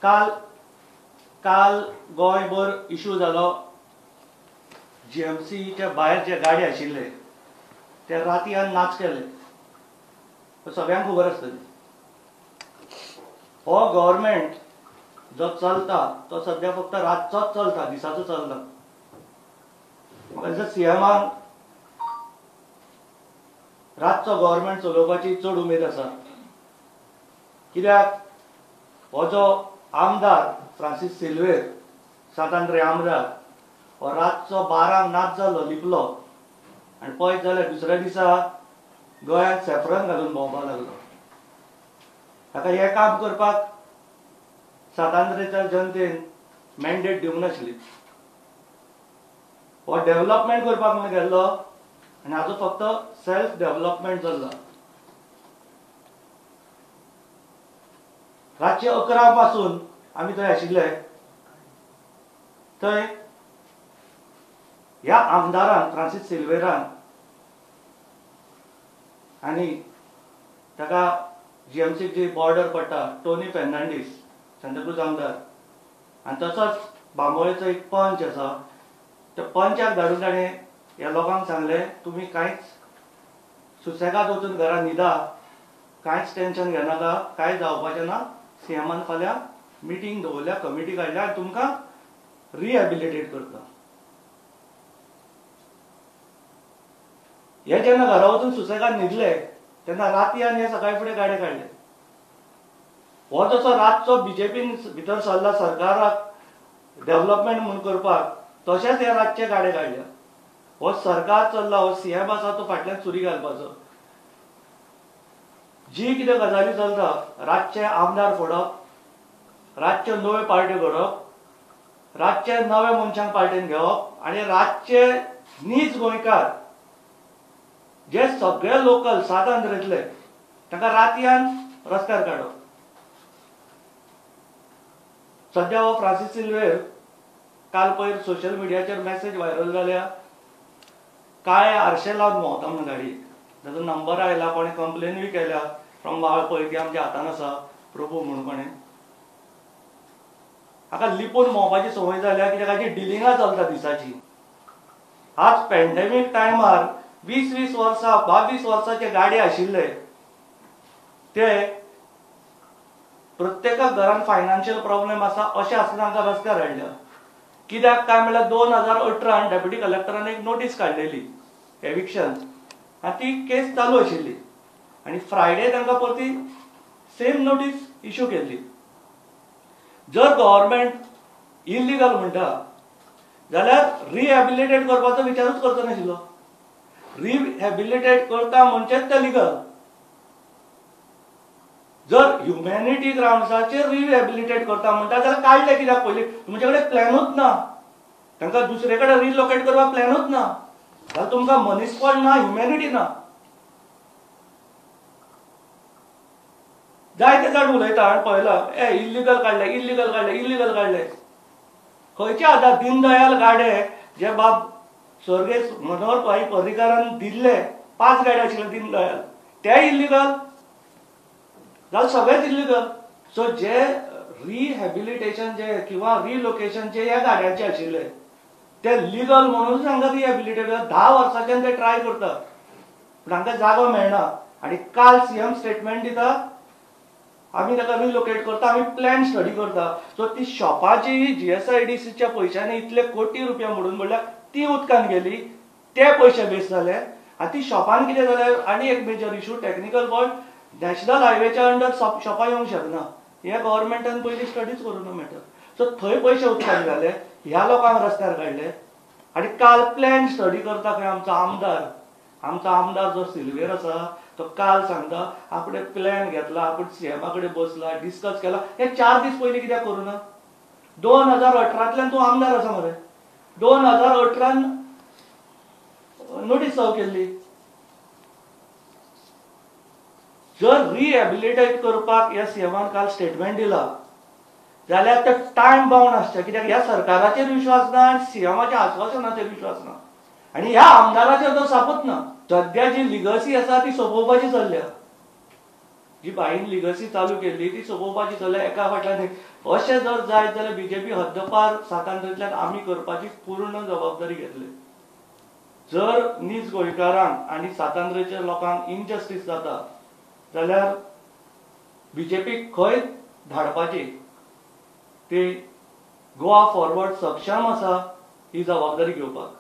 काल काल गोंयभर इश्यू जालो जीएमसीच्या भायर जे गाडी आशिल्ले ते रातयान नाच केले सगळ्यांक खबर आसतली। हो गव्हर्मेंट जो चलता तो सध्या फक्त रातचोच चलता, दिसाचो चलना। म्हाका सीएमान रातचो गव्हर्मेंट चलोवपाची चड उमेद आसा, कित्याक हो जो आमदार फ्रांसीस सिल्वेर सांत आंद्रे आमदार हो रातचो 12 नाच जालो लिपलो आनी पळयत जाल्यार दुसऱ्या दिसा गोंयांत सॅफ्रन घालून भोंवपाक लागलो। ताका हें काम करपाक सांत आंद्रेच्या जनतेन मॅन्डेट दिवंक नाशिल्ली। हो डेव्हलपमेंट करपाक म्हणून गेल्लो आनी हाजो फक्त सेल्फ डेव्हलपमेंट जाल्लो। रातचे 11 पासून आमी थंय आशिल्ले। थंय ह्या आमदारान फ्रांसीस सिल्वेरान आनी ताका जीएमसीक जी बॉर्डर पडटा टोनी फेर्नांडीस सांताक्रूज आमदार आनी तसोच बांबोळेचो एक पंच आसा, त्या पंचाक धाडून ताणें ह्या लोकांक सांगलें तुमी कांयच सुसेगाद वचून घरा न्हिदा, कांयच टेन्शन घेनाका, कांय जावपाचें ना। सीएमान फाल्यां मिटींग दवरल्या, कमिटी काडल्या आनी तुमकां रिहॅबिलिटेट करता। हे जेन्ना घरा वचून सुसेगाद न्हिदले तेन्ना रातयान हे सकाळी फुडें गाडे काडले। हो जसो रातचो बीजेपीन भितर सरला सरकाराक डेव्हलपमेंट म्हणून करपाक, तशेंच हे रातचे गाडे काडल्या। हो सरकार चल्ला, हो सीएम आसा तो फाटल्यान सुरी घालपाचो। जी कितें गजाली चलता, रातचे आमदार फोडप, रातच्यो नव्यो पार्ट्यो घडप, रातचे नवे मनशांक पार्टेन घेवप आनी रातचे नीज गोंयकार जे सगळे लोकल सांत आंद्रेतले तांकां रातयान रस्त्यार काडप। सध्या हो फ्रांसीस सिल्वेर काल पयर सोशल मिडियाचेर मेसेज व्हायरल जाल्या, काळे आरशे लावन भोंवता म्हणून गाडयेक। ताजो नंबर आयला, कोणें कंप्लेनूय केल्या फ्रॉम वाळ पळय ती आमच्या हातान आसा प्रभू म्हणून कोणें। हाका लिपून भोंवपाची संवय जाल्या, कित्याक हाची डिलिंगां चलता दिसाची। आज पॅन्डेमीक टायमार 20-20 वर्सां 22 वर्सांचे गाडे आशिल्ले ते प्रत्येका घरान फायनान्शियल प्रॉब्लेम आसा अशें आसतना तांकां रस्त्यार हाडल्या। कित्याक काय म्हळ्यार 2018 डेप्युटी कलेक्टरान एक नोटीस काडलेली एविक्शन आनी ती केस चालू आशिल्ली आनी फ्रायडे तांकां परती सेम नोटीस इश्यू केल्ली। जर गव्हर्मेंट इल्लिगल म्हणटा जाल्यार रिहॅबिलिटेट करपाचो विचारूच करचो नाशिल्लो। रिहॅबिलिटेट करता म्हणचेच ते लिगल। जर ह्युमॅनिटी ग्राउंड्साचेर रिहॅबिलिटेट करता म्हणटा जाल्यार काडले कित्याक पयलीं? तुमचे कडेन प्लॅनूच ना, तांकां दुसरे कडेन रिलोकेट करपाक प्लॅनूच ना, जाल्यार तुमकां मनीसपण ना, ह्युमॅनिटी ना। जायते जाण उलयता आनी पळयलां इल्लिगल काडले, इल्लिगल काडले, इल्लिगल काडले। खंयचे आतां दीनदयाल गाडे जे बाब स्वर्गीय मनोहर भाई पर्रीकारान दिल्ले 5 गाडे आशिल्ले दीनदयाल, ते इल्लिगल जाल्यार सगळेच इल्लिगल। सो जे रिहॅबिलिटेशन जे किंवा रिलोकेशन जे ह्या गाड्यांचे आशिल्ले ते लिगल म्हणून तांकां रिहॅबिलिटेट 10 वर्सांच्यान ते ट्राय करतात पूण तांकां जागो मेळना। आनी काल सीएम स्टेटमेंट दिता आमी ताका रिलोकेट करता, आमी प्लॅन स्टडी करता। सो ती शॉपाची जीएसआयडीसीच्या पयशांनी इतले कोटी रुपया मोडून म्हणल्यार ती उदकान गेली, ते पयशे वेस्ट जाले। आनी ती शॉपान कितें जालें, आनी एक major issue technical fault, national हायवेच्या अंडर शॉपां येवंक शकना। हे गव्हर्मेंटान पयलीं स्टडीज करूंक मेळटा। सो थंय पयशे उदकान घाले, ह्या लोकांक रस्त्यार काडले। आनी काल प्लॅन स्टडी करता खंय आमचो आमदार जो सिल्वेर आसा तो काल सांगता आपणे प्लॅन घेतला, आपूण सीएमा कडेन बसला, डिस्कस केला। हे 4 दीस पयलीं कित्याक करूना? 2018तल्यान तूं आमदार आसा मरे, 2018 नोटीस सर्व केल्ली। जर रिहॅबिलिटेट करपाक ह्या सीएमान काल स्टेटमेंट दिला जाल्यार ते टायम बाउंड आसचें, कित्याक ह्या सरकाराचेर विश्वास ना आनी सीएमाच्या आश्वासनाचेर विश्वास ना आनी ह्या आमदाराचेर तर सापूच ना। सध्या जी लिगसी आसा ती सोंपोवपाची चल्ल्या। जी बाईन लिगसी चालू केल्ली ती सोपोवपाची जाल्यार एका फाटल्यान अशें जर जायत जाल्यार बीजेपी हद्दपार सातांद्रेंतल्यान आमी करपाची पूर्ण जबाबदारी घेतली. जर नीज गोंयकारांक आनी सातांद्रेच्या लोकांक इनजस्टीस जाता जाल्यार बीजेपीक खंय धाडपाची ते गोवा फॉरवर्ड सक्षम आसा ही जबाबदारी घेवपाक.